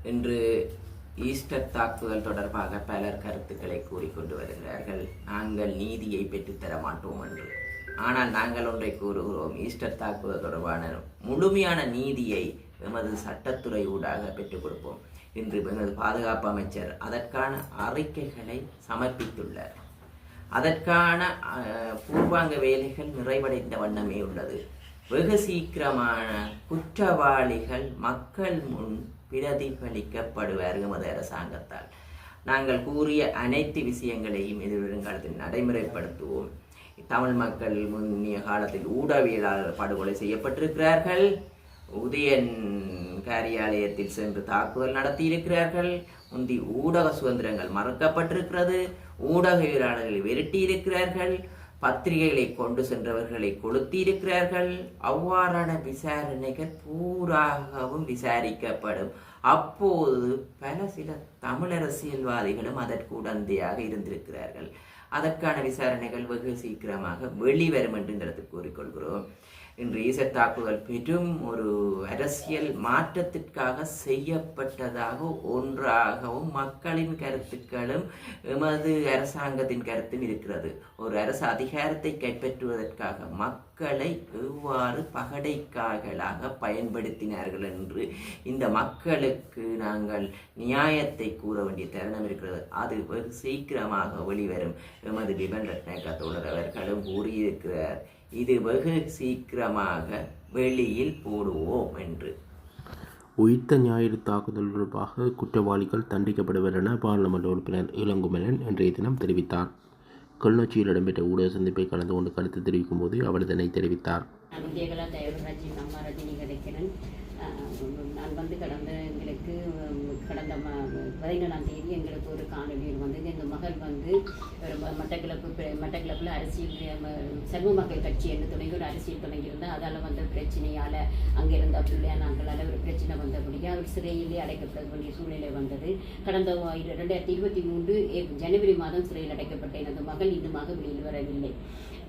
இன்று ஈஸ்டர் தாக்குதல் தொடர்பாக பலர் கருத்துக்களை கூறிக்கொண்டு வருகிறார்கள். நாங்கள் நீதியை பெற்றுத்தர மாட்டோம் என்று. ஆனால் நாங்கள் ஒன்றை கூறுகிறோம், ஈஸ்டர் தாக்குதல் தொடர்பான முழுமையான நீதியை எமது சட்டத்துறை ஊடாக பெற்றுக் கொடுப்போம். இன்று எமது பாதுகாப்பு அமைச்சர் அதற்கான அறிக்கைகளை சமர்ப்பித்துள்ளார். அதற்கான பூர்வாங்க வேலைகள் நிறைவடைந்த வண்ணமே உள்ளது. வெகு சீக்கிரமான குற்றவாளிகள் மக்கள் முன் பிரதிபலிக்கப்படுவார்கள் எமது அரசாங்கத்தால். நாங்கள் கூறிய அனைத்து விஷயங்களையும் எதிர்வருங்காலத்தில் நடைமுறைப்படுத்துவோம். தமிழ் மக்கள் முன்னிய காலத்தில் ஊடகவியலாளர் படுகொலை செய்யப்பட்டிருக்கிறார்கள். உதயன் காரியாலயத்தில் சென்று தாக்குதல் நடத்தியிருக்கிறார்கள். முந்தி ஊடக சுதந்திரங்கள் மறுக்கப்பட்டிருக்கிறது. ஊடகவியலாளர்களை விரட்டியிருக்கிறார்கள். பத்திரிகைகளை கொண்டு சென்றவர்களை கொளுத்தியிருக்கிறார்கள். அவ்வாறான விசாரணைகள் பூராகவும் விசாரிக்கப்படும். அப்போது சில தமிழ் அரசியல்வாதிகளும் அதற்கு உடந்தையாக இருந்திருக்கிறார்கள். அதற்கான விசாரணைகள் வெகு சீக்கிரமாக வெளிவரும் என்று இந்த இடத்தில் கூறிக்கொள்கிறோம். இன்று ஈஸ்டர் தாக்குதல் பெரும் ஒரு அரசியல் மாற்றத்திற்காக செய்யப்பட்டதாக ஒன்றாகவும் மக்களின் கருத்துக்களும் எமது அரசாங்கத்தின் கருத்தும் இருக்கிறது. ஒரு அரசு அதிகாரத்தை கைப்பற்றுவதற்காக மக்களை எவ்வாறு பகடைக்காய்களாக பயன்படுத்தினார்கள் என்று இந்த மக்களுக்கு நாங்கள் நியாயத்தை கூற வேண்டிய தருணம் இருக்கிறது. அது வெகு சீக்கிரமாக வெளிவரும். எமது பிபன் ரத்நாயக்க தோழர் அவர்களும் கூறியிருக்கிறார், இது வெகு சீக்கிரமாக வெளியில் போடுவோம் என்று. உயிர்த்த ஞாயிறு தாக்குதல் தொடர்பாக குற்றவாளிகள் தண்டிக்கப்படுவர் என பாராளுமன்ற உறுப்பினர் இளங்குமலன் இன்றைய தினம் தெரிவித்தார். கிளிநொச்சியில் இடம்பெற்ற ஊடக சந்திப்பை கலந்து கொண்டு கருத்து தெரிவிக்கும் போது அவர் இதனை தெரிவித்தார். நான் கடந்த எங்களுக்கு கடந்த 14ஆம் தேதி எங்களுக்கு ஒரு காணொலியில் எங்கள் மகள் மட்டக்களப்பில் அரசியல் சர்வ மக்கள் கட்சி என்று தொடங்கி ஒரு அரசியல் தொடங்கியிருந்தால் அதால் வந்த பிரச்சனையால் அங்கே இருந்த பிள்ளையா நாங்களால் ஒரு பிரச்சனை வந்தபடியாக அவர் சிறையிலே அடைக்கப்பட வேண்டிய சூழ்நிலை வந்தது. கடந்த 2023 ஜனவரி மாதம் சிறையில் அடைக்கப்பட்ட எனது மகள் இன்னுமாக வெளியில் வரவில்லை.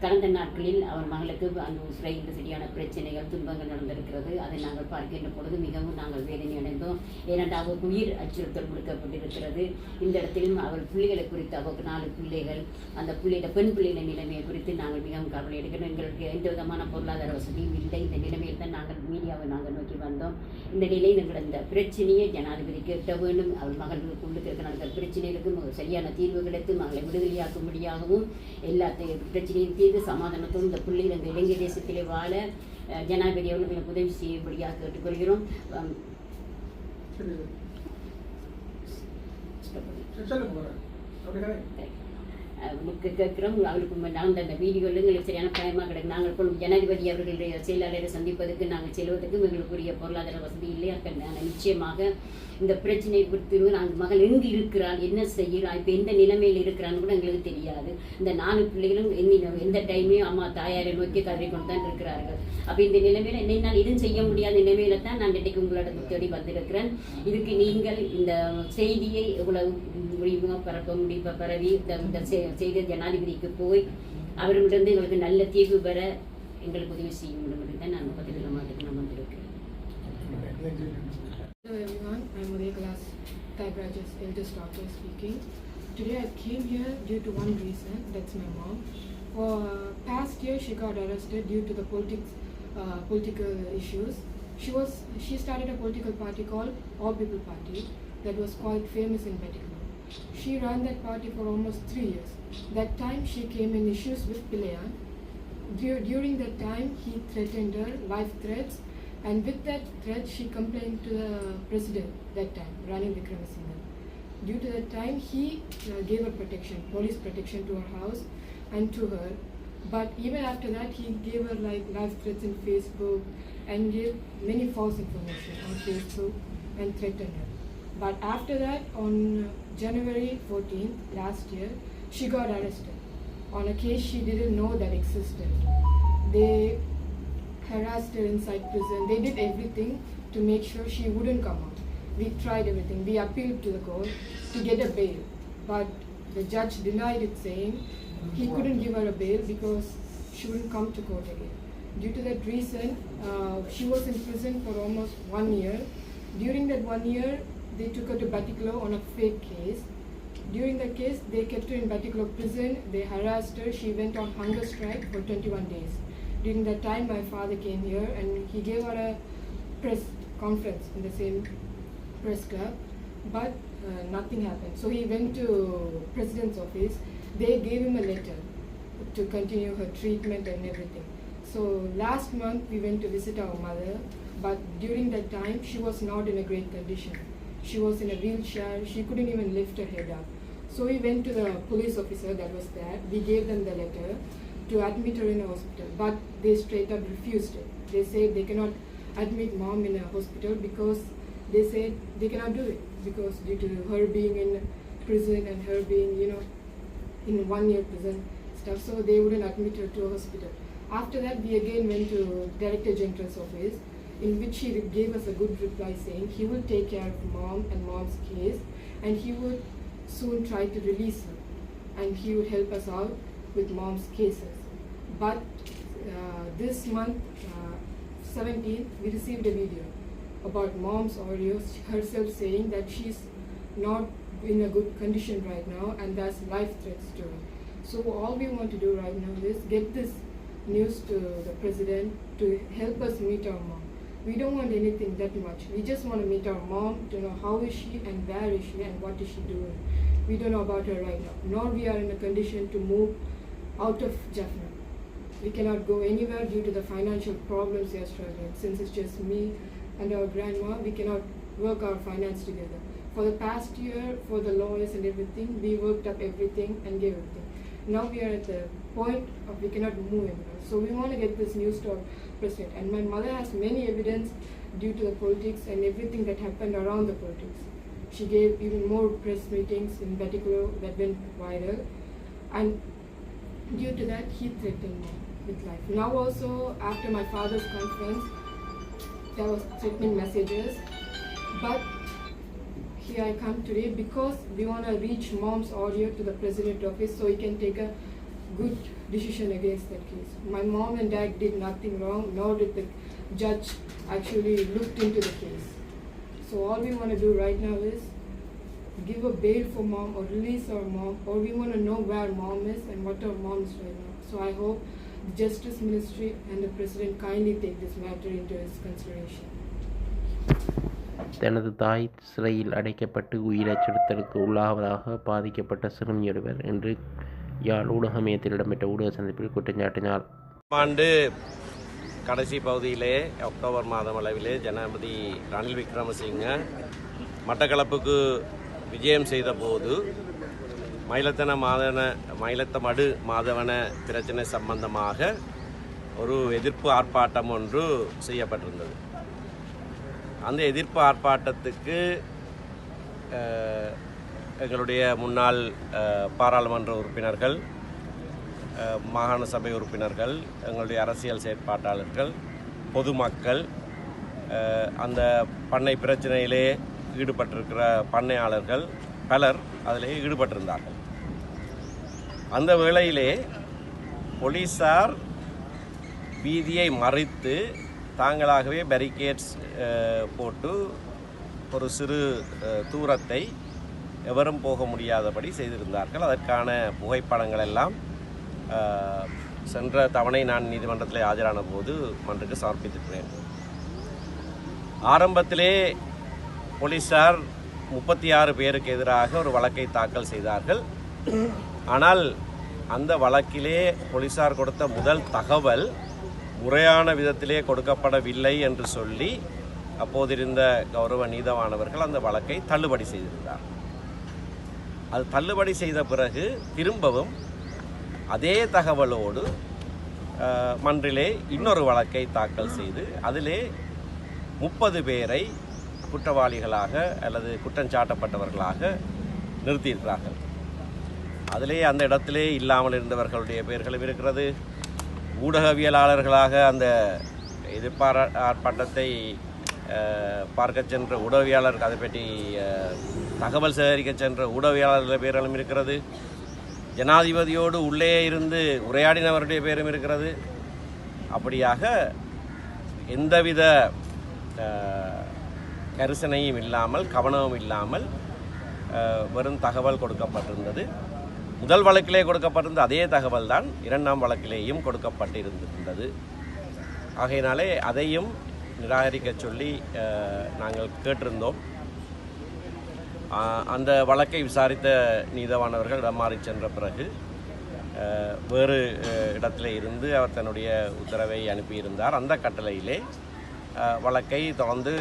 கடந்த நாட்களில் அவர் மகளுக்கு அந்த சிறையில் சரியான பிரச்சனைகள் துன்பங்கள் நடந்திருக்கிறது. அதை நாங்கள் பார்க்கின்ற பொழுது மிகவும் நாங்கள் வேதனை அடைந்தோம். ஏனென்றால் அவருக்கு உயிர் அச்சுறுத்தல் கொடுக்கப்பட்டிருக்கிறது. இந்த இடத்திலும் அவர் பிள்ளைகளை குறித்து அவருக்கு 4 பிள்ளைகள், அந்த பெண் பிள்ளைகளின் நிலைமையை குறித்து நாங்கள் மிகவும் கவலை எடுக்கிறோம். எங்களுக்கு எந்த விதமான பொருளாதார வசதியும் இல்லை. இந்த நிலைமையில் தான் நாங்கள் மீடியாவை நாங்கள் நோக்கி வந்தோம். இந்த நிலையில் எங்கள் இந்த பிரச்சனையை ஜனாதிபதிக்கு எட்ட வேண்டும். அவர் மகளுக்கு உள்ளுக்கு நடக்கிற பிரச்சனைகளுக்கும் சரியான தீர்வு கிடைத்து மகளை விடுதலையாக்கும்படியாகவும் எல்லா பிரச்சனையும் சமாதானத்தோடு இந்த பிள்ளைகள் இந்த இலங்கை தேசத்திலே வாழ ஜனாதிபதி அவர்களுக்கு உதவி செய்யும்படியாக கேட்டுக்கொள்கிறோம். கேட்கிறோம். அவருக்கு நடந்த அந்த வீடியோவில் எங்களுக்கு சரியான பயமாக கிடைக்கும். நாங்கள் ஜனாதிபதி அவர்களுடைய செயலாளரை சந்திப்பதற்கு நாங்கள் செல்வதற்கு எங்களுக்குரிய பொருளாதார வசதி இல்லை. நிச்சயமாக இந்த பிரச்சனையை குறித்து நாங்கள் மகள் எங்கு இருக்கிறாள், என்ன செய்கிறாள், இப்போ எந்த நிலைமையில் இருக்கிறான்னு கூட எங்களுக்கு தெரியாது. இந்த 4 பிள்ளைகளும் எந்த டைமையும் அம்மா தாயாரை நோக்கி கதறி கொண்டு தான் இருக்கிறார்கள். அப்போ இந்த நிலைமையில் என்னால் இதுவும் செய்ய முடியாத நிலைமையில தான் நான் இன்றைக்கு உங்களோட தேடி வந்திருக்கிறேன். இதுக்கு நீங்கள் இந்த செய்தியை எவ்வளவு முடியுமோ பரவி இந்த செய்தி ஜனாதிபதிக்கு போய் அவர்களிடம் எங்களுக்கு நல்ல தீர்வு பெற எங்களுக்கு உதவி செய்ய முடியும் என்று தான் நான் பதில் மாட்டுக்கு நான் வந்திருக்கிறேன். Hello everyone, I'm Uday Class Typewriter's eldest daughter speaking. Today I came here due to one reason, that's my mom. For past year she got arrested due to the political issues. She started a political party called All People Party that was quite famous in Bettikal. She ran that party for almost 3 years. That time she came in issues with Pilayan. During that time he threatened her, life threats. And with that threat, she complained to the president that time, Ranil Wickremesinghe. Due to that time, he gave her protection, police protection to her house and to her. But even after that, he gave her live threats in Facebook and gave many false information on Facebook and threatened her. But after that, on January 14th last year, she got arrested on a case she didn't know that existed. They harassed her inside prison. They did everything to make sure she wouldn't come out. We tried everything. We appealed to the court to get a bail. But the judge denied it, saying he couldn't give her a bail because she wouldn't come to court again. Due to that reason, she was in prison for almost 1 year During that 1 year, they took her to Batticaloa on a fake case. During the case, they kept her in Batticaloa prison. They harassed her. She went on hunger strike for 21 days. During that time, my father came here and he gave her a press conference in the same press club, but nothing happened. So he went to President's office. They gave him a letter to continue her treatment and everything. So last month we went to visit our mother, but during that time she was not in a great condition. She was in a wheelchair. She couldn't even lift her head up. So we went to the police officer that was there. We gave them the letter to admit her in a hospital, but they straight up refused it. They said they cannot admit mom in a hospital because they said they cannot do it because due to her being in prison and her being, in 1 year prison stuff, so they wouldn't admit her to a hospital. After that, we again went to Director General's office, in which he gave us a good reply saying he will take care of mom and mom's case and he would soon try to release her and he would help us out with mom's cases. But this month, 17th, we received a video about mom's audio, herself saying that she's not in a good condition right now and that's life threats to her. So all we want to do right now is get this news to the president to help us meet our mom. We don't want anything that much. We just want to meet our mom to know how is she and where is she and what is she doing. We don't know about her right now, nor we are in a condition to move out of Jaffna. We cannot go anywhere due to the financial problems we are struggling. Since it's just me and our grandma, we cannot work our finance together. For the past year, for the lawyers and everything, we worked up everything and gave everything. Now we are at the point of we cannot move anywhere. So we want to get this news to our president. And my mother has many evidence due to the politics and everything that happened around the politics. She gave even more press meetings in Batticaloa that went viral. And due to that, he threatened me with life. Now also, after my father's conference, there was threatening messages. But here I come today because we want to reach mom's audio to the president's office so he can take a good decision against that case. My mom and dad did nothing wrong, nor did the judge actually looked into the case. So all we want to do right now is give a bail for mom or release our mom, or we want to know where mom is and what our mom is right now. So I hope the Justice Ministry and the President kindly take this matter into his consideration. தனது தாய் சிறையில் அடைக்கப்பட்டு உயிரச்சுறுத்தலுக்கு உள்ளாவதாக பாதிக்கப்பட்ட சிறுமியொருவர் என்று யாழ் ஊடக மையத்தில் இடம்பெற்ற ஊடக சந்திப்பில் குற்றஞ்சாட்டினார். ஆண்டு கடைசி பகுதியிலே அக்டோபர் மாதம் அளவிலே ஜனாதிபதி ரணில் விக்ரமசிங்க மட்டக்களப்புக்கு விஜயம் செய்த போது மயிலத்தமடு மாதவன பிரச்சனை சம்பந்தமாக ஒரு எதிர்ப்பு ஆர்ப்பாட்டம் ஒன்று செய்யப்பட்டிருந்தது. அந்த எதிர்ப்பு ஆர்ப்பாட்டத்துக்கு எங்களுடைய முன்னாள் பாராளுமன்ற உறுப்பினர்கள், மாகாண சபை உறுப்பினர்கள், எங்களுடைய அரசியல் செயற்பாட்டாளர்கள், பொதுமக்கள், அந்த பண்ணை பிரச்சனையிலே ஈடுபட்டிருக்கிற பண்ணையாளர்கள் பலர் அதிலே ஈடுபட்டிருந்தார்கள். அந்த வேளையிலே போலீஸார் வீதியை மறித்து தாங்களாகவே பேரிகேட்ஸ் போட்டு ஒரு சிறு தூரத்தை எவரும் போக முடியாதபடி செய்திருந்தார்கள். அதற்கான புகைப்படங்கள் எல்லாம் சென்ற தவணை நான் நீதிமன்றத்தில் ஆஜரான போது மன்றுக்கு சமர்ப்பித்திருக்கிறேன். ஆரம்பத்திலே போலீஸார் 36 பேருக்கு எதிராக ஒரு வழக்கை தாக்கல் செய்தார்கள். ஆனால் அந்த வழக்கிலே போலீஸார் கொடுத்த முதல் தகவல் முறையான விதத்திலே கொடுக்கப்படவில்லை என்று சொல்லி அப்போதிருந்த கௌரவ நீதவானவர்கள் அந்த வழக்கை தள்ளுபடி செய்திருந்தார். அது தள்ளுபடி செய்த பிறகு திரும்பவும் அதே தகவலோடு மன்றிலே இன்னொரு வழக்கை தாக்கல் செய்து அதிலே 30 பேரை குற்றவாளிகளாக அல்லது குற்றஞ்சாட்டப்பட்டவர்களாக நிறுத்தியிருக்கிறார்கள். அதிலே அந்த இடத்திலே இல்லாமல் இருந்தவர்களுடைய பெயர்களும் இருக்கிறது. ஊடகவியலாளர்களாக அந்த ஆர்ப்பாட்டத்தை பார்க்க சென்ற ஊடகவியலாளர்கள், அதை பற்றி தகவல் சேகரிக்க சென்ற ஊடகவியலாளர்கள் பெயர்களும் இருக்கிறது. ஜனாதிபதியோடு உள்ளே இருந்து உரையாடினவருடைய பெயரும் இருக்கிறது. அப்படியாக எந்தவித கரிசனையும் இல்லாமல் கவனமும் இல்லாமல் வெறும் தகவல் கொடுக்கப்பட்டிருந்தது. முதல் வழக்கிலே கொடுக்கப்பட்டிருந்த அதே தகவல் தான் இரண்டாம் வழக்கிலேயும் கொடுக்கப்பட்டிருந்தது. ஆகையினாலே அதையும் நிராகரிக்க சொல்லி நாங்கள் கேட்டிருந்தோம். அந்த வழக்கை விசாரித்த நீதவானவர்கள் இடம் மாறி சென்ற பிறகு வேறு இடத்திலே இருந்து அவர் தன்னுடைய உத்தரவை அனுப்பியிருந்தார். அந்த கட்டளையிலே வழக்கை தொடர்ந்து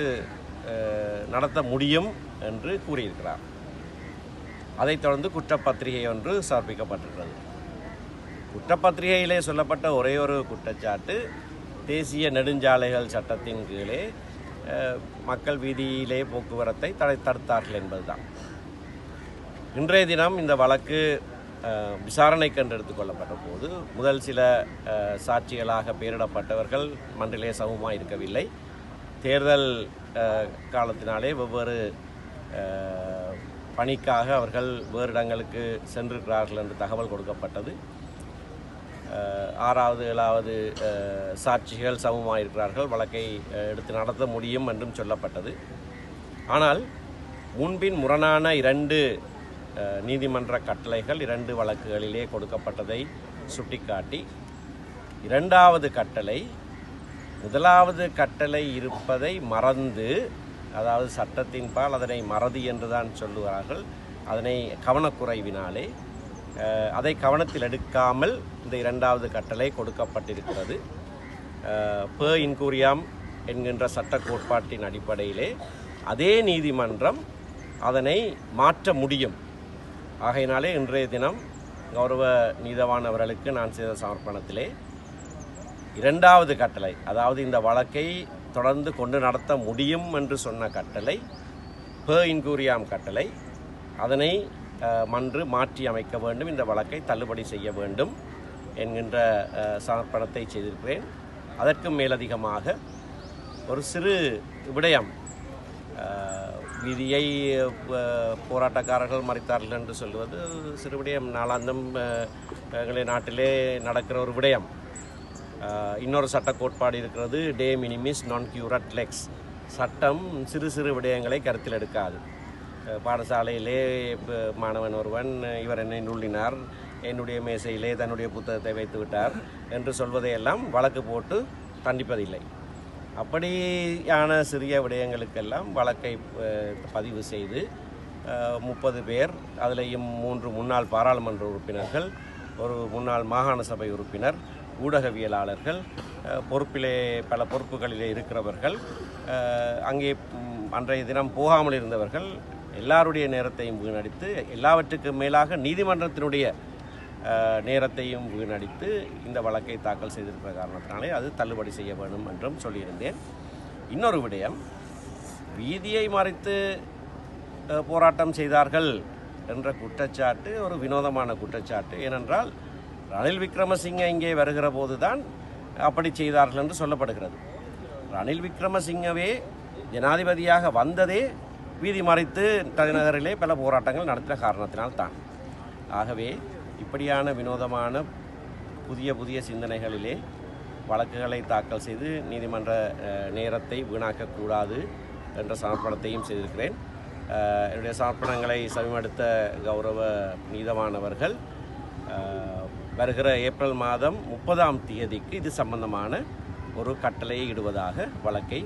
நடத்த முடியும் என்று கூறியிருக்கிறார். அதைத் தொடர்ந்து குற்றப்பத்திரிகை ஒன்று சமர்ப்பிக்கப்பட்டிருக்கிறது. குற்றப்பத்திரிகையிலே சொல்லப்பட்ட ஒரே ஒரு குற்றச்சாட்டு தேசிய நெடுஞ்சாலைகள் சட்டத்தின் கீழே மக்கள் வீதியிலே போக்குவரத்தை தடுத்தார்கள் என்பதுதான். இன்றைய தினம் இந்த வழக்கு விசாரணைக்கு என்று எடுத்துக்கொள்ளப்பட்ட போது முதல் சில சாட்சிகளாக பெயரிடப்பட்டவர்கள் மன்றிலே சமமாக இருக்கவில்லை. தேர்தல் காலத்தினாலே வெவ்வேறு பணிக்காக அவர்கள் வேறு இடங்களுக்கு சென்றிருக்கிறார்கள் என்று தகவல் கொடுக்கப்பட்டது. 6வது 7வது சாட்சிகள் சமமாக இருக்கிறார்கள், வழக்கை எடுத்து நடத்த முடியும் என்றும் சொல்லப்பட்டது. ஆனால் முன்பின் முரணான 2 நீதிமன்ற கட்டளைகள் 2 வழக்குகளிலே கொடுக்கப்பட்டதை சுட்டிக்காட்டி 2வது கட்டளை 1வது கட்டளை இருப்பதை மறந்து, அதாவது சட்டத்தின்பால் அதனை மறதி என்றுதான் சொல்லுவார்கள், அதனை கவனக்குறைவினாலே அதை கவனத்தில் எடுக்காமல் இந்த 2வது கட்டளை கொடுக்கப்பட்டிருக்கிறது. பெ இன்கூரியாம் என்கின்ற சட்ட கோட்பாட்டின் அடிப்படையிலே அதே நீதிமன்றம் அதனை மாற்ற முடியும். ஆகையினாலே இன்றைய தினம் கௌரவ நீதவான் அவர்களுக்கு நான் செய்த சமர்ப்பணத்திலே 2வது கட்டளை, அதாவது இந்த வழக்கை தொடர்ந்து கொண்டு நடத்த முடியும் என்று சொன்ன கட்டளை பெ இன்கூரியாம் கட்டளை, அதனை மன்று மாற்றி அமைக்க வேண்டும், இந்த வழக்கை தள்ளுபடி செய்ய வேண்டும் என்கின்ற சமர்ப்பணத்தை செய்திருக்கிறேன். அதற்கு மேலதிகமாக ஒரு சிறு விடயம், விதியை போராட்டக்காரர்கள் மறித்தார்கள் என்று சொல்வது சிறு விடயம், நாளாந்தம் எங்களுடைய நாட்டிலே நடக்கிற ஒரு விடயம். இன்னொரு சட்ட கோட்பாடு இருக்கிறது, டே மினிமிஸ் நான் கியூரட் லெக்ஸ். சட்டம் சிறு சிறு விடயங்களை கருத்தில் எடுக்காது. பாடசாலையிலே மாணவன் ஒருவன் இவர் என்னை நுள்ளினார், என்னுடைய மேசையிலே தன்னுடைய புத்தகத்தை வைத்து விட்டார் என்று சொல்வதையெல்லாம் வழக்கு போட்டு தண்டிப்பதில்லை. அப்படியான சிறிய விடயங்களுக்கெல்லாம் வழக்கை பதிவு செய்து 30 பேர், அதிலேயும் 3 முன்னாள் பாராளுமன்ற உறுப்பினர்கள், ஒரு முன்னாள் மாகாண சபை உறுப்பினர், ஊடகவியலாளர்கள், பொறுப்பிலே பல பொறுப்புகளிலே இருக்கிறவர்கள், அங்கே அன்றைய தினம் போகாமல் இருந்தவர்கள், எல்லாருடைய நேரத்தையும் வீணடித்து, எல்லாவற்றுக்கும் மேலாக நீதிமன்றத்தினுடைய நேரத்தையும் வீணடித்து இந்த வழக்கை தாக்கல் செய்திருக்கிற காரணத்தினாலே அது தள்ளுபடி செய்ய வேண்டும் என்றும் சொல்லியிருந்தேன். இன்னொரு விடயம், வீதியை மறைத்து போராட்டம் செய்தார்கள் என்ற குற்றச்சாட்டு ஒரு வினோதமான குற்றச்சாட்டு. ஏனென்றால் ரணில் விக்ரமசிங்கே இங்கே வருகிற போது தான் அப்படி செய்தார்கள் என்று சொல்லப்படுகிறது. ரணில் விக்ரமசிங்கவே ஜனாதிபதியாக வந்ததே வீதி மறைத்து தலைநகரிலே பல போராட்டங்கள் நடத்தின காரணத்தினால்தான். ஆகவே இப்படியான வினோதமான புதிய சிந்தனைகளிலே வழக்குகளை தாக்கல் செய்து நீதிமன்ற நேரத்தை வீணாக்கக்கூடாது என்ற சமர்ப்பணத்தையும் செய்திருக்கிறேன். என்னுடைய சமர்ப்பணங்களை செவிமடுத்த கௌரவ நீதவானவர்கள் வருகிற ஏப்ரல் மாதம் 30ஆம் தேதிக்கு இது சம்பந்தமான ஒரு கட்டளையை இடுவதாக வழக்கை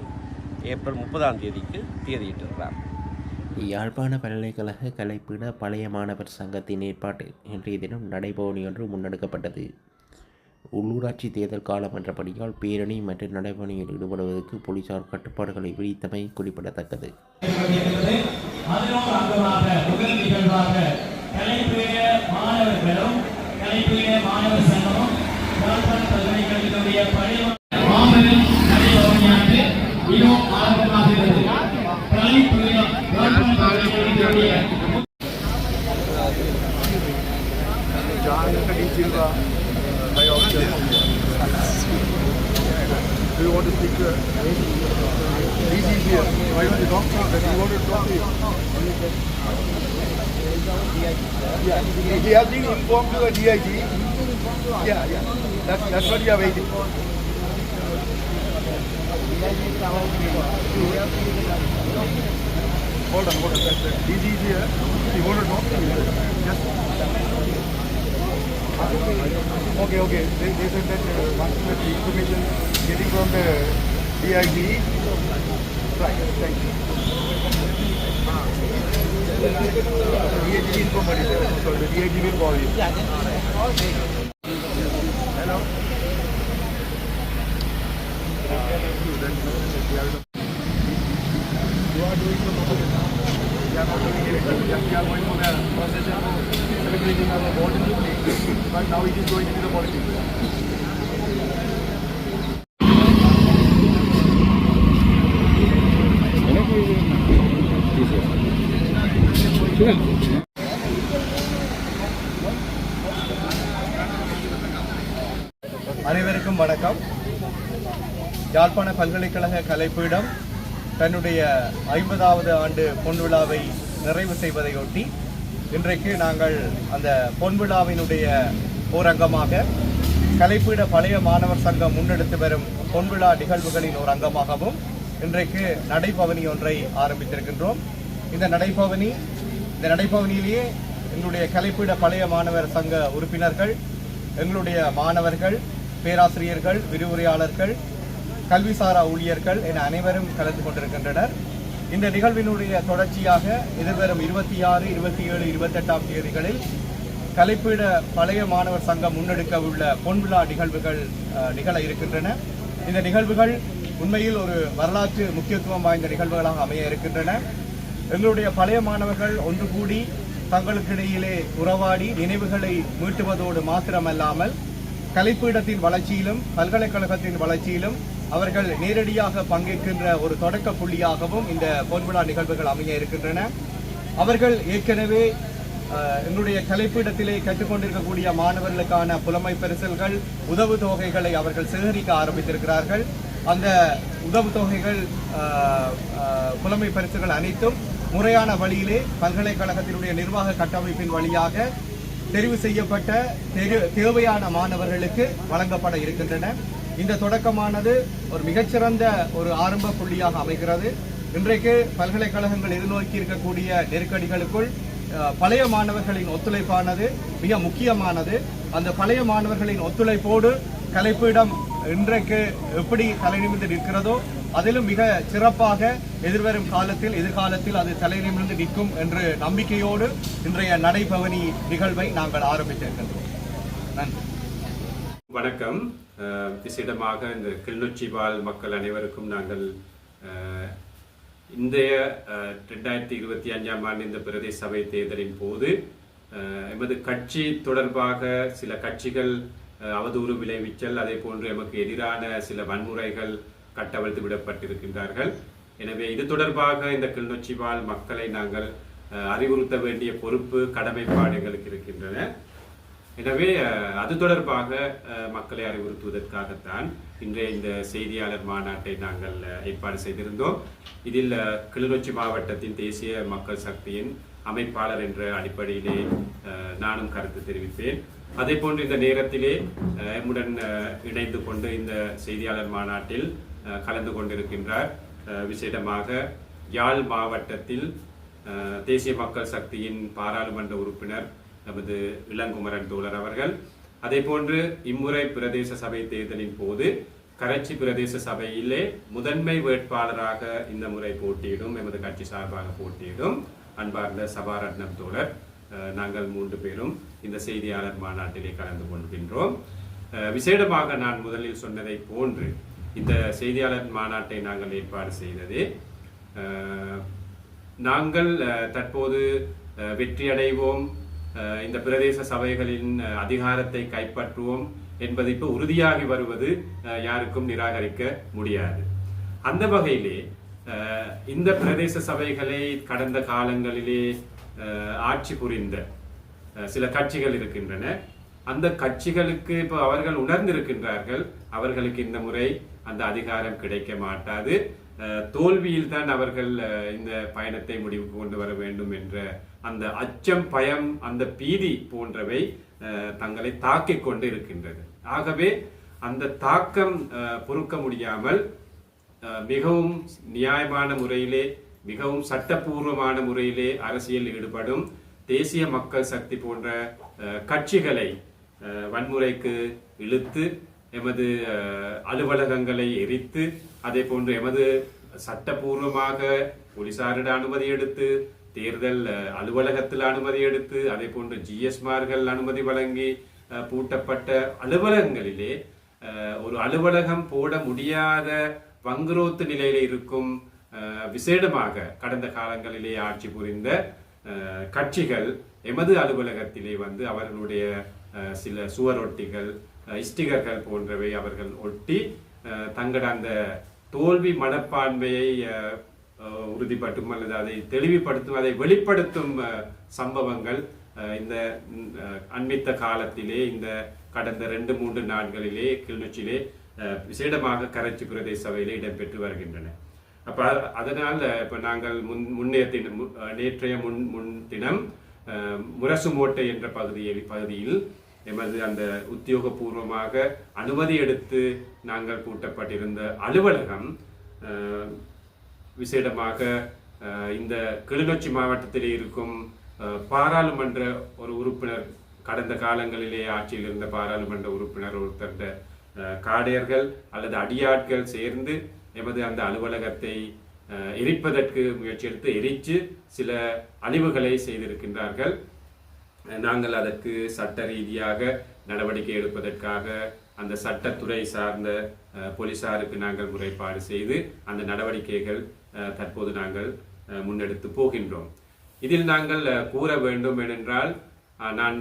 ஏப்ரல் 30ஆம் தேதிக்கு தேதியிட்டிருக்கிறார். யாழ்ப்பாண பல்கலைக்கழக கலைப்பீட பழைய மாணவர் சங்கத்தின் ஏற்பாட்டில் இன்றைய தினம் நடைபவனி ஒன்று முன்னெடுக்கப்பட்டது. உள்ளூராட்சி தேர்தல் காலம் என்றபடியால் பேரணி மற்றும் நடைபவனியில் ஈடுபடுவதற்கு போலீசார் கட்டுப்பாடுகளை விதித்தமை குறிப்பிடத்தக்கது. Do you want to speak to DG here? Why don't you talk to him? You want to talk to him? Yeah, he has been informed to the DIG. Yeah. That's what we are waiting for. Hold on. Easy here. You want to talk? Just. Okay. They said that once the information getting from the DIG, right, thank you. DIG inform me, so the DIG will call you. Hello. You are doing the proposition. We are not doing it. We are going for the procession of celebrating our golden jubilee, but now it is going into the politics. அனைவருக்கும் வணக்கம். யாழ்ப்பாண பல்கலைக்கழக கலைப்பீடம் தன்னுடைய 50வது ஆண்டு பொன்விழாவை நிறைவு செய்வதையொட்டி இன்றைக்கு நாங்கள் அந்த பொன்விழாவினுடைய ஓரங்கமாக கலைப்பீட பழைய மாணவர் சங்கம் முன்னெடுத்து வரும் பொன்விழா நிகழ்வுகளின் ஒரு அங்கமாகவும் இன்றைக்கு நடைபவனி ஒன்றை ஆரம்பித்திருக்கின்றோம். இந்த நடைபவனியிலேயே எங்களுடைய கலைப்பீட பழைய மாணவர் சங்க உறுப்பினர்கள், எங்களுடைய மாணவர்கள், பேராசிரியர்கள், விரிவுரையாளர்கள், கல்விசாரா ஊழியர்கள் என அனைவரும் கலந்து கொண்டிருக்கின்றனர். இந்த நிகழ்வினுடைய தொடர்ச்சியாக எதிர்வரும் 26, 27, 28ஆம் தேதிகளில் கலைப்பீட பழைய மாணவர் சங்கம் முன்னெடுக்க உள்ள பொன்விழா நிகழ்வுகள் நிகழ இருக்கின்றன. இந்த நிகழ்வுகள் உண்மையில் ஒரு வரலாற்று முக்கியத்துவம் வாய்ந்த நிகழ்வுகளாக அமைய இருக்கின்றன. எங்களுடைய பழைய மாணவர்கள் ஒன்று கூடி தங்களுக்கிடையிலே உறவாடி நினைவுகளை மீட்டுவதோடு மாத்திரமல்லாமல் கலைப்பீடத்தின் வளர்ச்சியிலும் பல்கலைக்கழகத்தின் வளர்ச்சியிலும் அவர்கள் நேரடியாக பங்கேற்கின்ற ஒரு தொடக்க புள்ளியாகவும் இந்த பொன்விழா நிகழ்வுகள் அமைய இருக்கின்றன. அவர்கள் ஏற்கனவே எங்களுடைய கலைப்பீடத்திலே கற்றுக்கொண்டிருக்கக்கூடிய மாணவர்களுக்கான புலமை பரிசல்கள், உதவு தொகைகளை அவர்கள் சேகரிக்க ஆரம்பித்திருக்கிறார்கள். அந்த உதவு தொகைகள், புலமை பரிசுகள் அனைத்தும் முறையான வழியிலே பல்கலைக்கழகத்தினுடைய நிர்வாக கட்டமைப்பின் வழியாக தெரிவு செய்யப்பட்ட தேவையான மாணவர்களுக்கு வழங்கப்பட இருக்கின்றன. இந்த தொடக்கமானது ஒரு மிகச்சிறந்த ஒரு ஆரம்ப புள்ளியாக அமைகிறது. இன்றைக்கு பல்கலைக்கழகங்கள் எதிர்நோக்கி இருக்கக்கூடிய நெருக்கடிகளுக்குள் பழைய மாணவர்களின் ஒத்துழைப்பானது மிக முக்கியமானது. அந்த பழைய மாணவர்களின் ஒத்துழைப்போடு கலைப்பீடம் இன்றைக்கு எப்படி தலை நிமிர்ந்து நிற்கிறதோ அதிலும் மிக சிறப்பாக எதிர்காலத்தில் அது தலை நிமிர்ந்து நிற்கும் என்ற நம்பிக்கையோடு இன்றைய நடைபவனி நிகழ்வை நாங்கள் ஆரம்பித்திருக்கின்றோம். நன்றி. வணக்கம். விசேடமாக இந்த கிளிநொச்சி வாழ் மக்கள் அனைவருக்கும் நாங்கள் இன்றைய 2025ஆம் ஆண்டு இந்த பிரதேச சபை தேர்தலின் போது எமது கட்சி தொடர்பாக சில கட்சிகள் அவதூறு விளைவித்தல், அதே போன்று எமக்கு எதிரான சில வன்முறைகள் கட்டவிழ்த்து விடப்பட்டிருக்கின்றார்கள். எனவே இது தொடர்பாக இந்த கிளிநொச்சி வாழ் மக்களை நாங்கள் அறிவுறுத்த வேண்டிய பொறுப்பு, கடமைப்பாடு எங்களுக்கு இருக்கின்றன. எனவே அது தொடர்பாக மக்களை அறிவுறுத்துவதற்காகத்தான் இன்றைய இந்த செய்தியாளர் மாநாட்டை நாங்கள் ஏற்பாடு செய்திருந்தோம். இதில் கிளிநொச்சி மாவட்டத்தின் தேசிய மக்கள் சக்தியின் அமைப்பாளர் என்ற அடிப்படையிலே நானும் கருத்து தெரிவித்தேன். அதே போன்று இந்த நேரத்திலே எம்முடன் இணைந்து கொண்டு இந்த செய்தியாளர் மாநாட்டில் கலந்து கொண்டிருக்கின்றார் விசேடமாக யாழ் மாவட்டத்தில் தேசிய மக்கள் சக்தியின் பாராளுமன்ற உறுப்பினர் நமது இளங்குமரன் தோழர் அவர்கள். அதே போன்று இம்முறை பிரதேச சபை தேர்தலின் போது கரைச்சி பிரதேச சபையிலே முதன்மை வேட்பாளராக இந்த முறை போட்டியிடும், எமது கட்சி சார்பாக போட்டியிடும் அன்பார்ந்த சபாரட்னம் தோழர். நாங்கள் 3 பேரும் இந்த செய்தியாளர் மாநாட்டிலே கலந்து கொள்கின்றோம். விசேடமாக நான் முதலில் சொன்னதை போன்று இந்த செய்தியாளர் மாநாட்டை நாங்கள் ஏற்பாடு செய்தது, நாங்கள் தற்போது வெற்றியடைவோம், இந்த பிரதேச சபைகளின் அதிகாரத்தை கைப்பற்றுவோம் என்பது இப்போ உறுதியாகி வருவது யாருக்கும் நிராகரிக்க முடியாது. அந்த வகையிலே இந்த பிரதேச சபைகளை கடந்த காலங்களிலே ஆட்சி புரிந்த சில கட்சிகள் இருக்கின்றன. அந்த கட்சிகளுக்கு இப்போ அவர்கள் உணர்ந்திருக்கின்றார்கள், அவர்களுக்கு இந்த முறை அந்த அதிகாரம் கிடைக்க மாட்டாது, தோல்வியில் தான் அவர்கள் இந்த பயணத்தை முடிவுக்கு கொண்டு வர வேண்டும் என்ற அந்த அச்சம், பயம், அந்த பீதி போன்றவை தங்களை தாக்கிக் கொண்டு இருக்கின்றது. ஆகவே அந்த தாக்கம் பொறுக்க முடியாமல் மிகவும் நியாயமான முறையிலே மிகவும் சட்டப்பூர்வமான முறையிலே அரசியல் ஈடுபடும் தேசிய மக்கள் சக்தி போன்ற கட்சிகளை வன்முறைக்கு இழுத்து எமது அலுவலகங்களை எரித்து அதே போன்று எமது சட்டப்பூர்வமாக போலீசாரிட அனுமதி எடுத்து தேர்தல் அலுவலகத்தில் அனுமதி எடுத்து அதே போன்று ஜிஎஸ்மார்கள் அனுமதி வழங்கி பூட்டப்பட்ட அலுவலகங்களிலே ஒரு அலுவலகம் போட முடியாத வங்குரோத்து நிலையில இருக்கும் விசேடமாக கடந்த காலங்களிலே ஆட்சி புரிந்த கட்சிகள் எமது அலுவலகத்திலே வந்து அவர்களுடைய சில சுவரொட்டிகள் ஸ்டிகர்கள் போன்றவை அவர்கள் ஒட்டி தங்களோட அந்த தோல்வி மனப்பான்மையை உறுதிப்படுத்தும் அல்லது அதை தெளிவுபடுத்தும் அதை வெளிப்படுத்தும் சம்பவங்கள் இந்த அண்மித்த காலத்திலே இந்த கடந்த 2-3 நாட்களிலே கிளிநொச்சியிலே விசேடமாக கரைச்சி பிரதேச சபையிலே இடம்பெற்று வருகின்றன. அப்ப அதனால் இப்ப நாங்கள் நேற்றைய முன்தினம் முரசுமோட்டை என்ற பகுதியில் எமது அந்த உத்தியோகபூர்வமாக அனுமதி எடுத்து நாங்கள் பூட்டப்பட்டிருந்த அலுவலகம் விசேடமாக இந்த கிளிநொச்சி மாவட்டத்திலே இருக்கும் பாராளுமன்ற ஒரு உறுப்பினர் கடந்த காலங்களிலே ஆட்சியில் இருந்த பாராளுமன்ற உறுப்பினர் ஒருத்தர் காடையர்கள் அல்லது அடியாட்கள் சேர்ந்து எமது அந்த அலுவலகத்தை எரிப்பதற்கு முயற்சி எடுத்து எரித்து சில அழிவுகளை செய்திருக்கின்றார்கள். நாங்கள் அதற்கு சட்ட ரீதியாக நடவடிக்கை எடுப்பதற்காக அந்த சட்டத்துறை சார்ந்த போலீசாருக்கு நாங்கள் முறைப்பாடு செய்து அந்த நடவடிக்கைகள் தற்போது நாங்கள் முன்னெடுத்து போகின்றோம். இதில் நாங்கள் கூற வேண்டும் ஏனென்றால் நான்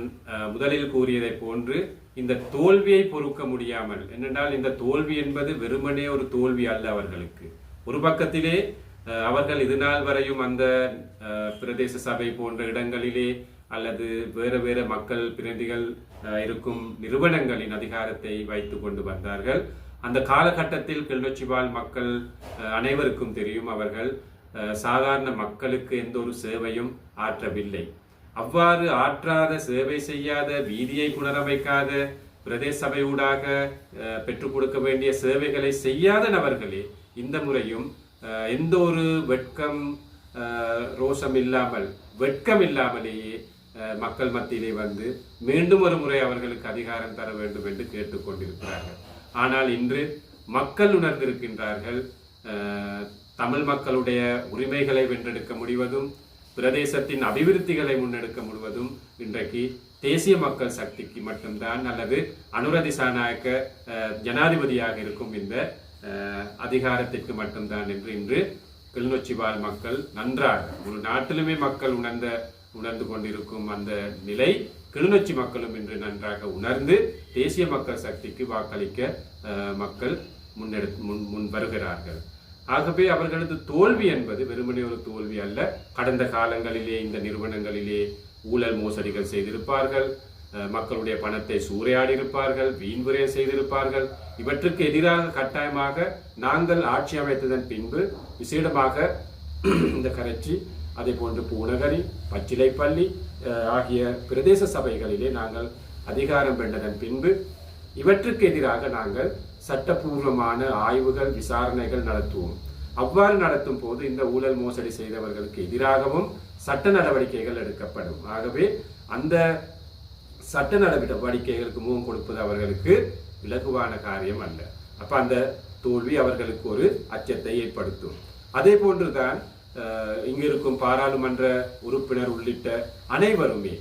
முதலில் கூறியதை போன்று இந்த தோல்வியை பொறுக்க முடியாமல் என்னென்றால் இந்த தோல்வி என்பது வெறுமனே ஒரு தோல்வி அல்ல. அவர்களுக்கு ஒரு பக்கத்திலே அவர்கள் இதுநாள் வரையும் அந்த பிரதேச சபை போன்ற இடங்களிலே அல்லது வேறு மக்கள் பிரதிகள் இருக்கும் நிறுவனங்களின் அதிகாரத்தை வைத்துக் கொண்டு வந்தார்கள். அந்த காலகட்டத்தில் கிளிநொச்சி வாழ் மக்கள் அனைவருக்கும் தெரியும், அவர்கள் சாதாரண மக்களுக்கு எந்த ஒரு சேவையும் ஆற்றவில்லை. அவ்வாறு ஆற்றாத, சேவை செய்யாத, வீதியை புனரமைக்காத, பிரதேச சபையூடாக பெற்றுக் கொடுக்க வேண்டிய சேவைகளை செய்யாத நபர்களே இந்த முறையும் எந்த ஒரு ரோஷம் இல்லாமல் வெட்கம் இல்லாமலேயே மக்கள் மத்தியிலே வந்து மீண்டும் ஒரு முறை அவர்களுக்கு அதிகாரம் தர வேண்டும் என்று கேட்டுக்கொண்டிருக்கிறார்கள். ஆனால் இன்று மக்கள் உணர்ந்திருக்கின்றார்கள், தமிழ் மக்களுடைய உரிமைகளை வென்றெடுக்க முடிவதும் பிரதேசத்தின் அபிவிருத்திகளை முன்னெடுக்க முடிவதும் இன்றைக்கு தேசிய மக்கள் சக்திக்கு மட்டும்தான், அல்லது அனுர திசாநாயக்க ஜனாதிபதியாக இருக்கும் இந்த அதிகாரத்திற்கு மட்டும்தான் என்று இன்று கிளிநொச்சி வாழ் மக்கள் நன்றாக, ஒரு நாட்டிலுமே மக்கள் உணர்ந்து கொண்டிருக்கும் அந்த நிலை கிளிநொச்சி மக்களும் இன்று நன்றாக உணர்ந்து தேசிய மக்கள் சக்திக்கு வாக்களிக்க மக்கள் முன் வருகிறார்கள். ஆகவே அவர்களது தோல்வி என்பது வெறுமனே ஒரு தோல்வி அல்ல. கடந்த காலங்களிலே இந்த நிறுவனங்களிலே ஊழல் மோசடிகள் செய்திருப்பார்கள், மக்களுடைய பணத்தை சூறையாடி இருப்பார்கள், வீண்விரயம் செய்திருப்பார்கள். இவற்றுக்கு எதிராக கட்டாயமாக நாங்கள் ஆட்சி அமைத்ததன் பின்பு விசேடமாக இந்த கரைச்சி, அதே போன்று பூநகரி, பச்சிலைப்பள்ளி ஆகிய பிரதேச சபைகளிலே நாங்கள் அதிகாரம் வென்றதன் பின்பு இவற்றுக்கு எதிராக நாங்கள் சட்டப்பூர்வமான ஆய்வுகள், விசாரணைகள் நடத்துவோம். அவ்வாறு நடத்தும் போது இந்த ஊழல் மோசடி செய்தவர்களுக்கு எதிராகவும் சட்ட நடவடிக்கைகள் எடுக்கப்படும். ஆகவே அந்த சட்ட நடவடிக்கைகளுக்கு முகம் கொடுப்பது அவர்களுக்கு இலகுவான காரியம் அல்ல. அப்ப அந்த தோல்வி அவர்களுக்கு ஒரு அச்சத்தை ஏற்படுத்தும். அதே போன்றுதான் இங்கு இருக்கும் பாராளுமன்ற உறுப்பினர் உள்ளிட்ட அனைவருமே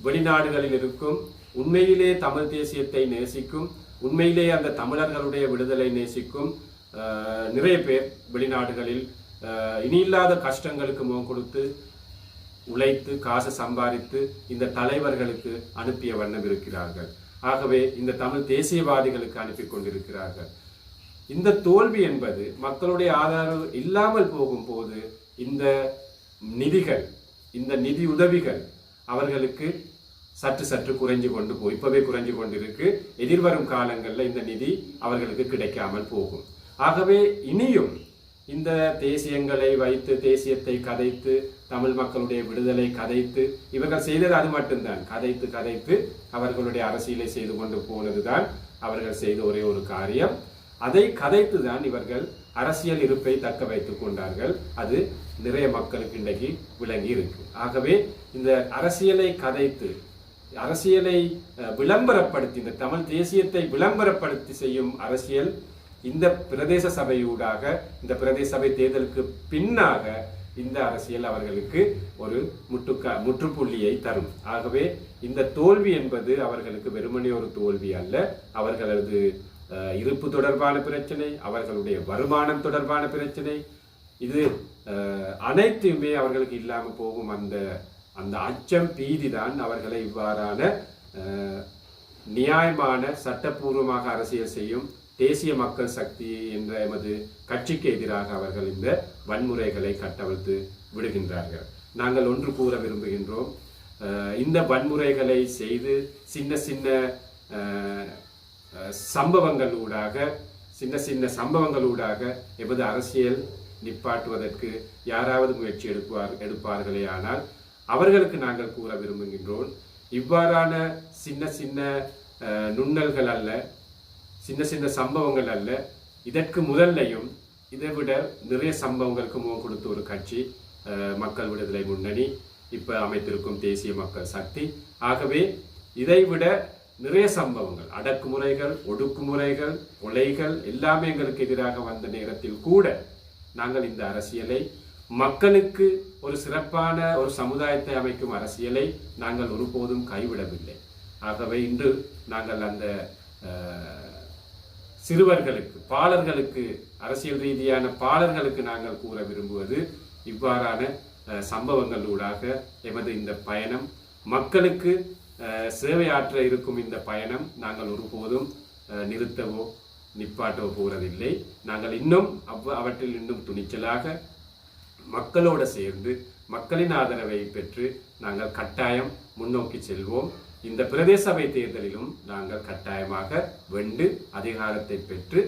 வெளிநாடுகளில் இருக்கும், உண்மையிலே தமிழ் தேசியத்தை நேசிக்கும், உண்மையிலே அந்த தமிழர்களுடைய விடுதலை நேசிக்கும் நிறைய பேர் வெளிநாடுகளில் இனியில்லாத கஷ்டங்களுக்கு முகம் கொடுத்து உழைத்து காசு சம்பாதித்து இந்த தலைவர்களுக்கு அனுப்பிய வண்ணம் இருக்கிறார்கள். ஆகவே இந்த தமிழ் தேசியவாதிகளுக்கு அனுப்பி கொண்டிருக்கிறார்கள். இந்த தோல்வி என்பது மக்களுடைய ஆதரவு இல்லாமல் போகும்போது இந்த நிதிகள், இந்த நிதி உதவிகள் அவர்களுக்கு சற்று குறைஞ்சு கொண்டு போய் இப்பவே குறைஞ்சு கொண்டிருக்கு. எதிர்வரும் காலங்களில் இந்த நிதி அவர்களுக்கு கிடைக்காமல் போகும். ஆகவே இனியும் இந்த தேசியங்களை வைத்து, தேசியத்தை கதைத்து, தமிழ் மக்களுடைய விடுதலை கதைத்து, இவர்கள் செய்தது அது மட்டும்தான். கதைத்து அவர்களுடைய அரசியலை செய்து கொண்டு போனதுதான் அவர்கள் செய்த ஒரே ஒரு காரியம். அதை கதைத்து தான் இவர்கள் அரசியல் இருப்பை தக்க வைத்துக் கொண்டார்கள். அது நிறைய மக்களுக்கு இன்றைக்கு விளங்கி இருக்கு. ஆகவே இந்த அரசியலை கதைத்து அரசியலை விளம்பரப்படுத்தி இந்த தமிழ் தேசியத்தை விளம்பரப்படுத்தி செய்யும் அரசியல் இந்த பிரதேச சபையூடாக இந்த பிரதேச சபை தேர்தலுக்கு பின்னாக இந்த அரசியல் அவர்களுக்கு ஒரு முற்றுப்புள்ளியை தரும். ஆகவே இந்த தோல்வி என்பது அவர்களுக்கு வெறுமனே ஒரு தோல்வி அல்ல. அவர்களது இருப்பு தொடர்பான பிரச்சனை, அவர்களுடைய வருமானம் தொடர்பான பிரச்சனை, இது அனைத்துமே அவர்களுக்கு இல்லாமல் போகும். அந்த அச்சம் பீதி தான் அவர்களை இவ்வாறான நியாயமான சட்டப்பூர்வமாக அரசியல் செய்யும் தேசிய மக்கள் சக்தி என்ற எமது கட்சிக்கு எதிராக அவர்கள் இந்த வன்முறைகளை கட்டவிழ்த்து விடுகின்றார்கள். நாங்கள் ஒன்று கூற விரும்புகின்றோம். இந்த வன்முறைகளை செய்து சின்ன சின்ன சம்பவங்களூடாக எமது அரசியல் நிப்பாட்டுவதற்கு யாராவது முயற்சி எடுப்பார்களே ஆனால் அவர்களுக்கு நாங்கள் கூற விரும்புகின்றோம், இவ்வாறான சின்ன சின்ன நுண்ணல்கள் அல்ல, சின்ன சின்ன சம்பவங்கள் அல்ல, இதற்கு முதல்லையும் இதை விட நிறைய சம்பவங்களுக்கு முகம் கொடுத்த ஒரு கட்சி மக்கள் விடுதலை முன்னணி, இப்ப அமைத்திருக்கும் தேசிய மக்கள் சக்தி. ஆகவே இதை விட நிறைய சம்பவங்கள், அடக்குமுறைகள், ஒடுக்குமுறைகள், கொலைகள் எல்லாமே எங்களுக்கு எதிராக வந்த நேரத்தில் கூட நாங்கள் இந்த அரசியலை மக்களுக்கு ஒரு சிறப்பான ஒரு சமுதாயத்தை அமைக்கும் அரசியலை நாங்கள் ஒருபோதும் கைவிடவில்லை. ஆகவே இன்று நாங்கள் அந்த சிறுவர்களுக்கு, பாலர்களுக்கு, அரசியல் ரீதியான பாலர்களுக்கு நாங்கள் கூற விரும்புவது, இவ்வாறான சம்பவங்களூடாக எமது இந்த பயணம், மக்களுக்கு சேவையாற்ற இருக்கும் இந்த பயணம் நாங்கள் ஒருபோதும் நிறுத்தவோ நிப்பாட்டவோ போவதில்லை. நாங்கள் இன்னும் அவற்றில் இன்னும் துணிச்சலாக மக்களோடு சேர்ந்து மக்களின் ஆதரவை பெற்று நாங்கள் கட்டாயம் முன்னோக்கி செல்வோம். இந்த பிரதேச சபை தேர்தலிலும் நாங்கள் கட்டாயமாக வென்று அதிகாரத்தை பெற்று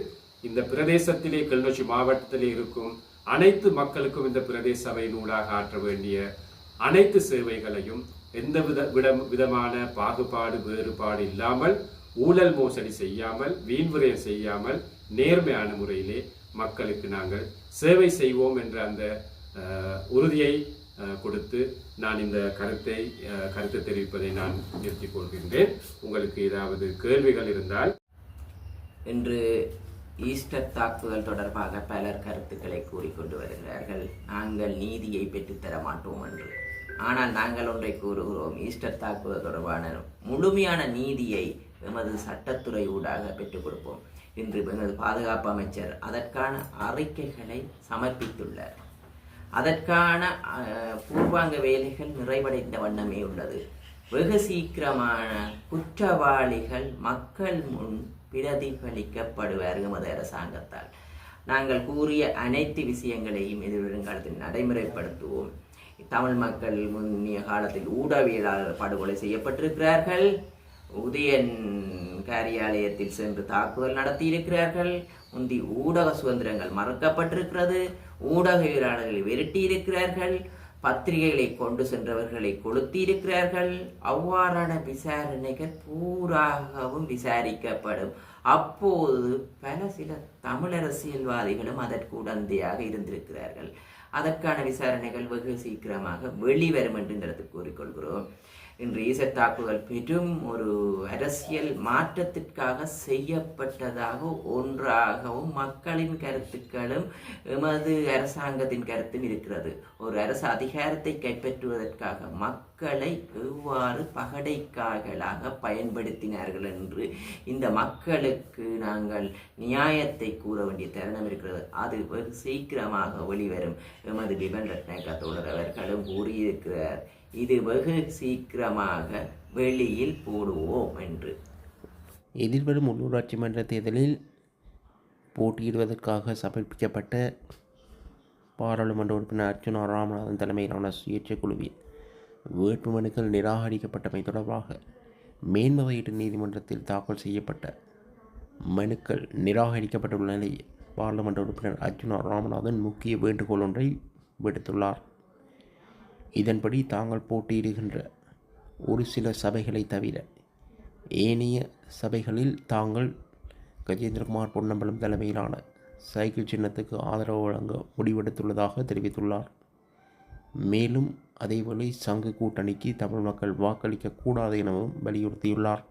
இந்த பிரதேசத்திலே கிளிநொச்சி மாவட்டத்திலே இருக்கும் அனைத்து மக்களுக்கும் இந்த பிரதேச சபையினூடாக ஆற்ற வேண்டிய அனைத்து சேவைகளையும் எந்த விதமான பாகுபாடு வேறுபாடு இல்லாமல், ஊழல் மோசடி செய்யாமல், வீண்விரயம் செய்யாமல், நேர்மையான முறையிலே மக்களுக்கு நாங்கள் சேவை செய்வோம் என்ற அந்த உறுதியை கொடுத்து நான் இந்த கருத்து தெரிவிப்பதை நான் நிறுத்திக் கொள்கின்றேன். உங்களுக்கு ஏதாவது கேள்விகள் இருந்தால். இன்று ஈஸ்டர் தாக்குதல் தொடர்பாக பலர் கருத்துக்களை கூறிக்கொண்டு வருகிறார்கள். நாங்கள் நீதியை பெற்றுத்தர மாட்டோம் என்று. ஆனால் நாங்கள் ஒன்றை கூறுகிறோம், ஈஸ்டர் தாக்குதல் தொடர்பான முழுமையான நீதியை எமது சட்டத்துறை ஊடாக பெற்றுக் கொடுப்போம். இன்று எமது பாதுகாப்பு அமைச்சர் அதற்கான அறிக்கைகளை சமர்ப்பித்துள்ளார். அதற்கான பூர்வாங்க வேலைகள் நிறைவடைந்த வண்ணமே உள்ளது. வெகு சீக்கிரமான குற்றவாளிகள் மக்கள் முன் பிரதிபலிக்கப்படுவார் எமது அரசாங்கத்தால். நாங்கள் கூறிய அனைத்து விஷயங்களையும் எதிர்வருங்காலத்தில் நடைமுறைப்படுத்துவோம். தமிழ் மக்கள் முன்னிய காலத்தில் ஊடகவியலாளர் படுகொலை செய்யப்பட்டிருக்கிறார்கள். உதயன் காரியாலயத்தில் சென்று தாக்குதல் நடத்தியிருக்கிறார்கள். முந்தி ஊடக சுதந்திரங்கள் மறுக்கப்பட்டிருக்கிறது. ஊடகவியலாளர்களை விரட்டியிருக்கிறார்கள். பத்திரிகைகளை கொண்டு சென்றவர்களை கொளுத்தியிருக்கிறார்கள். அவ்வாறான விசாரணைகள் பூராகவும் விசாரிக்கப்படும். அப்போது சில தமிழ் அரசியல்வாதிகளும் அதற்கு உடந்தையாக இருந்திருக்கிறார்கள். அதற்கான விசாரணைகள் வெகு சீக்கிரமாக வெளிவரும் என்று கூறிக்கொள்கிறோம். இன்று ஈஸ்டர் தாக்குதல் பெரும் ஒரு அரசியல் மாற்றத்திற்காக செய்யப்பட்டதாக ஒன்றாகவும் மக்களின் கருத்துக்களும் எமது அரசாங்கத்தின் கருத்தும் இருக்கிறது. ஒரு அரசு அதிகாரத்தை கைப்பற்றுவதற்காக மக்களை எவ்வாறு பகடைக்காய்களாக பயன்படுத்தினார்கள் என்று இந்த மக்களுக்கு நாங்கள் நியாயத்தை கூற வேண்டிய தருணம் இருக்கிறது. அது வெகு சீக்கிரமாக வெளிவரும். எமது பிபன் ரத்நாயக்க தோழர் அவர்களும் கூறியிருக்கிறார், இது வெகு சீக்கிரமாக வெளியில் போடுவோம் என்று. எதிர்வரும் உள்ளூராட்சி மன்ற தேர்தலில் போட்டியிடுவதற்காக சமர்ப்பிக்கப்பட்ட பாராளுமன்ற உறுப்பினர் அர்ச்சுனா ராமநாதன் தலைமையிலான சுயேட்சை குழுவின் வேட்புமனுக்கள் நிராகரிக்கப்பட்டமை தொடர்பாக மேன்முறையீட்டு நீதிமன்றத்தில் தாக்கல் செய்யப்பட்ட மனுக்கள் நிராகரிக்கப்பட்டுள்ள நிலையில் பாராளுமன்ற உறுப்பினர் அர்ச்சுனா ராமநாதன் முக்கிய வேண்டுகோள் ஒன்றை விடுத்துள்ளார். இதன்படி தாங்கள் போட்டியிடுகின்ற ஒரு சில சபைகளை தவிர ஏனைய சபைகளில் தாங்கள் கஜேந்திரகுமார் பொன்னம்பலம் தலைமையிலான சைக்கிள் சின்னத்துக்கு ஆதரவு வழங்க முடிவெடுத்துள்ளதாக தெரிவித்துள்ளார். மேலும் அதேவேளை சங்க கூட்டணிக்கு தமிழ் மக்கள் வாக்களிக்க கூடாது எனவும் வலியுறுத்தியுள்ளார்.